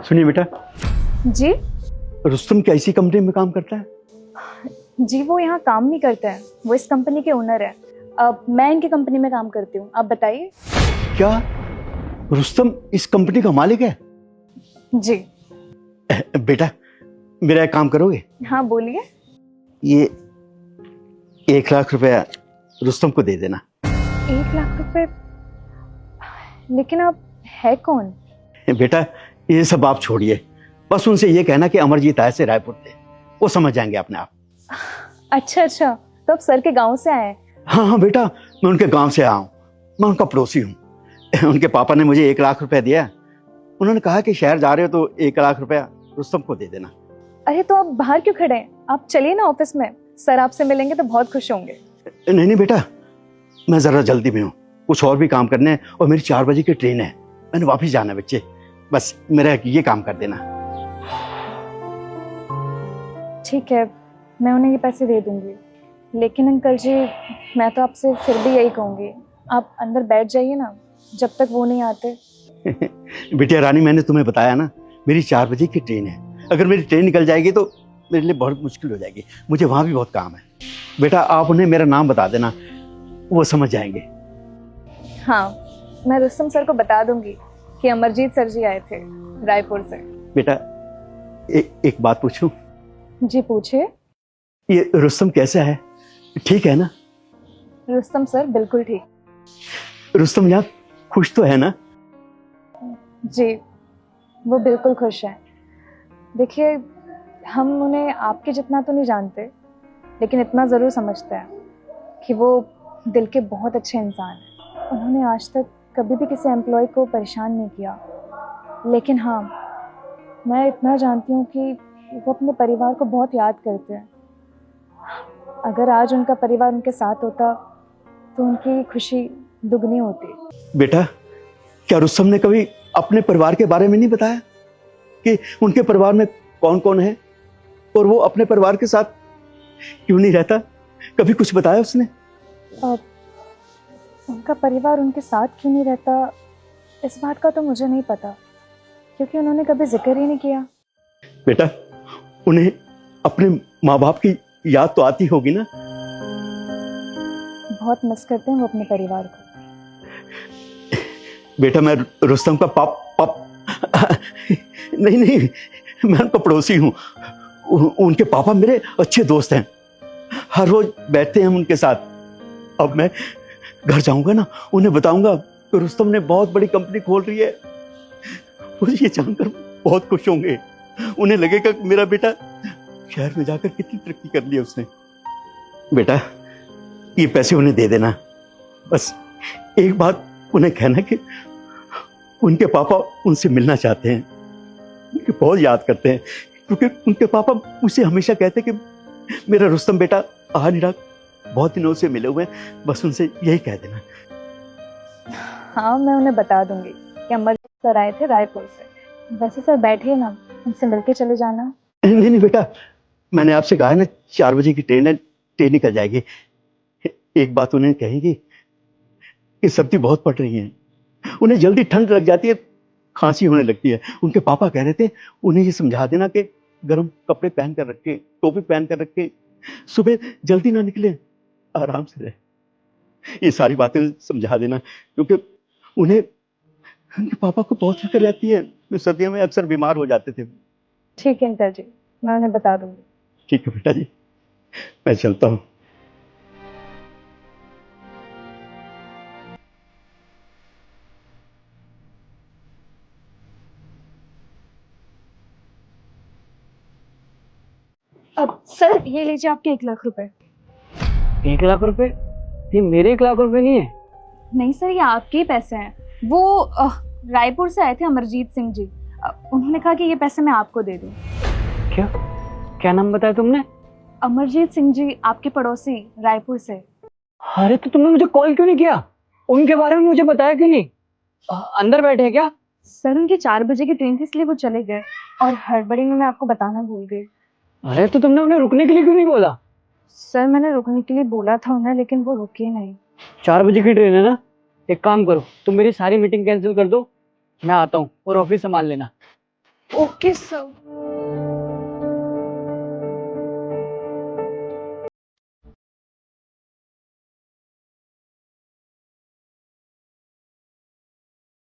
सुनिए बेटा, जी रुस्तम क्या इसी कंपनी में काम करता है? जी, वो यहाँ काम नहीं करता है, वो इस कंपनी के ओनर है। अब मैं इनकी कंपनी में काम करती हूँ। आप बताइए। क्या रुस्तम इस कंपनी का मालिक है? जी बेटा, मेरा एक काम करोगे? हाँ बोलिए। ये 1 लाख रुपया रुस्तम को दे देना। 1 लाख रुपए? लेकिन आप है कौन? बेटा, ये सब आप छोड़िए, बस उनसे ये कहना कि अमरजीत आए से रायपुर थे, वो समझ जाएंगे अपने आप। अच्छा अच्छा, तो आप सर के गांव से आए हैं? हाँ हाँ बेटा, मैं उनके गांव से आया हूँ, मैं उनका पड़ोसी हूँ। उनके पापा ने मुझे 1 लाख रुपया दिया, उन्होंने कहा कि शहर जा रहे हो तो 1 लाख रुपया रुस्तम को दे देना। अरे तो आप बाहर क्यों खड़े हैं? आप चलिए ना ऑफिस में, सर आपसे मिलेंगे तो बहुत खुश होंगे। नहीं नहीं बेटा, मैं जरा जल्दी में हूँ, कुछ और भी काम करने हैं और मेरी 4 बजे की ट्रेन है, मैंने वापस जाना है बच्चे, बस मेरा ये काम कर देना। ठीक है, मैं उन्हें ये पैसे दे दूंगी। लेकिन अंकल जी, मैं तो आपसे फिर भी यही कहूँगी, आप अंदर बैठ जाइए ना, जब तक वो नहीं आते। बिटिया रानी, मैंने तुम्हें बताया ना, मेरी 4 बजे की ट्रेन है, अगर मेरी ट्रेन निकल जाएगी तो मेरे लिए बहुत मुश्किल हो जाएगी, मुझे वहाँ भी बहुत काम है। बेटा, आप उन्हें मेरा नाम बता देना, वो समझ जाएंगे। हाँ, मैं रुस्तम सर को बता दूंगी कि अमरजीत सर जी आए थे रायपुर से। बेटा, एक बात पूछूं? जी पूछिए। ये रुस्तम कैसा है, ठीक है ना? रुस्तम सर बिल्कुल ठीक। रुस्तम यहाँ खुश तो है ना? जी, वो बिल्कुल खुश है। देखिए, हम उन्हें आपके जितना तो नहीं जानते, लेकिन इतना ज़रूर समझते हैं कि वो दिल के बहुत अच्छे इंसान हैं। उन्होंने आज तक कभी भी किसी एम्प्लॉय को परेशान नहीं किया। लेकिन हाँ, मैं इतना जानती हूँ कि वो अपने परिवार को बहुत याद करते हैं। अगर आज उनका परिवार उनके साथ होता तो उनकी खुशी दुगनी होती। बेटा, क्या रुस्तम ने कभी अपने परिवार के बारे में नहीं बताया कि उनके परिवार में कौन कौन है और वो अपने परिवार के साथ क्यों नहीं रहता? कभी कुछ बताया उसने? उनका परिवार उनके साथ क्यों नहीं रहता, इस बात का तो मुझे नहीं पता, क्योंकि उन्होंने कभी जिक्र ही नहीं किया। बेटा, उन्हें अपने माँ बाप की याद तो आती होगी ना? बहुत मिस करते हैं वो अपने परिवार को। बेटा, मैं रुस्तम का पाप नहीं नहीं, मैं उनका पड़ोसी हूँ, उनके पापा मेरे अच्छे दोस्त हैं, हर रोज बैठते हैं हम उनके साथ। अब मैं घर जाऊंगा ना, उन्हें बताऊंगा कि रुस्तम ने बहुत बड़ी कंपनी खोल रही है, वो ये जानकर बहुत खुश होंगे, उन्हें लगेगा कि मेरा बेटा शहर में जाकर कितनी तरक्की कर ली उसने। बेटा, ये पैसे उन्हें दे देना, बस एक बात उन्हें कहना कि उनके पापा उनसे मिलना चाहते हैं, उनके बहुत याद करते हैं, क्योंकि उनके पापा मुझसे हमेशा कहते कि मेरा रुस्तम बेटा आ नहीं रहा, बहुत दिनों से मिले हुए हैं, बस उनसे यही कह देना। हाँ, मैं उन्हें बता दूंगी कि अमरजीत सर आए थे रायपुर से। वैसे सर बैठिए ना, उनसे मिलके चले जाना। नहीं नहीं बेटा, मैंने आपसे कहा है ना, 4 बजे की ट्रेन है, ट्रेन निकल जाएगी। एक बात उन्हें कहेंगी कि सर्दी बहुत पड़ रही है, उन्हें जल्दी ठंड लग जाती है, खांसी होने लगती है। उनके पापा कह रहे थे उन्हें ये समझा देना कि गर्म कपड़े पहन कर रखे, टोपी पहन कर रखे, सुबह जल्दी ना निकले, आराम से रहे। ये सारी बातें समझा देना, क्योंकि उन्हें उनके पापा को बहुत फिक्र रहती है, वे सर्दियों में अक्सर बीमार हो जाते थे। ठीक है अंकल जी, मैं उन्हें बता दूंगी। ठीक है बेटा जी, मैं चलता हूँ। अब सर ये लीजिए आपके 1 लाख रुपए। 1 लाख रुपए? ये मेरे 1 लाख रुपए नहीं है। नहीं सर, ये आपके ही पैसे हैं। वो रायपुर से आए थे अमरजीत सिंह जी, उन्होंने कहा कि ये पैसे मैं आपको दे दूं। क्या क्या नाम बताया तुमने? अमरजीत सिंह जी, आपके पड़ोसी रायपुर से। अरे तो तुमने मुझे कॉल क्यों नहीं किया? उनके बारे में मुझे बताया क्यों नहीं? अंदर बैठे हैं क्या? सर उनकी 4 बजे की ट्रेन थी, इसलिए वो चले गए, और हड़बड़ी में मैं आपको बताना भूल गई। अरे तो तुमने उन्हें रुकने के लिए क्यों नहीं बोला? सर मैंने रुकने के लिए बोला था उन्हें, लेकिन वो रुके नहीं। 4 बजे की ट्रेन है ना, एक काम करो, तुम मेरी सारी मीटिंग कैंसिल कर दो, मैं आता हूँ और ऑफिस संभाल लेना। Okay sir.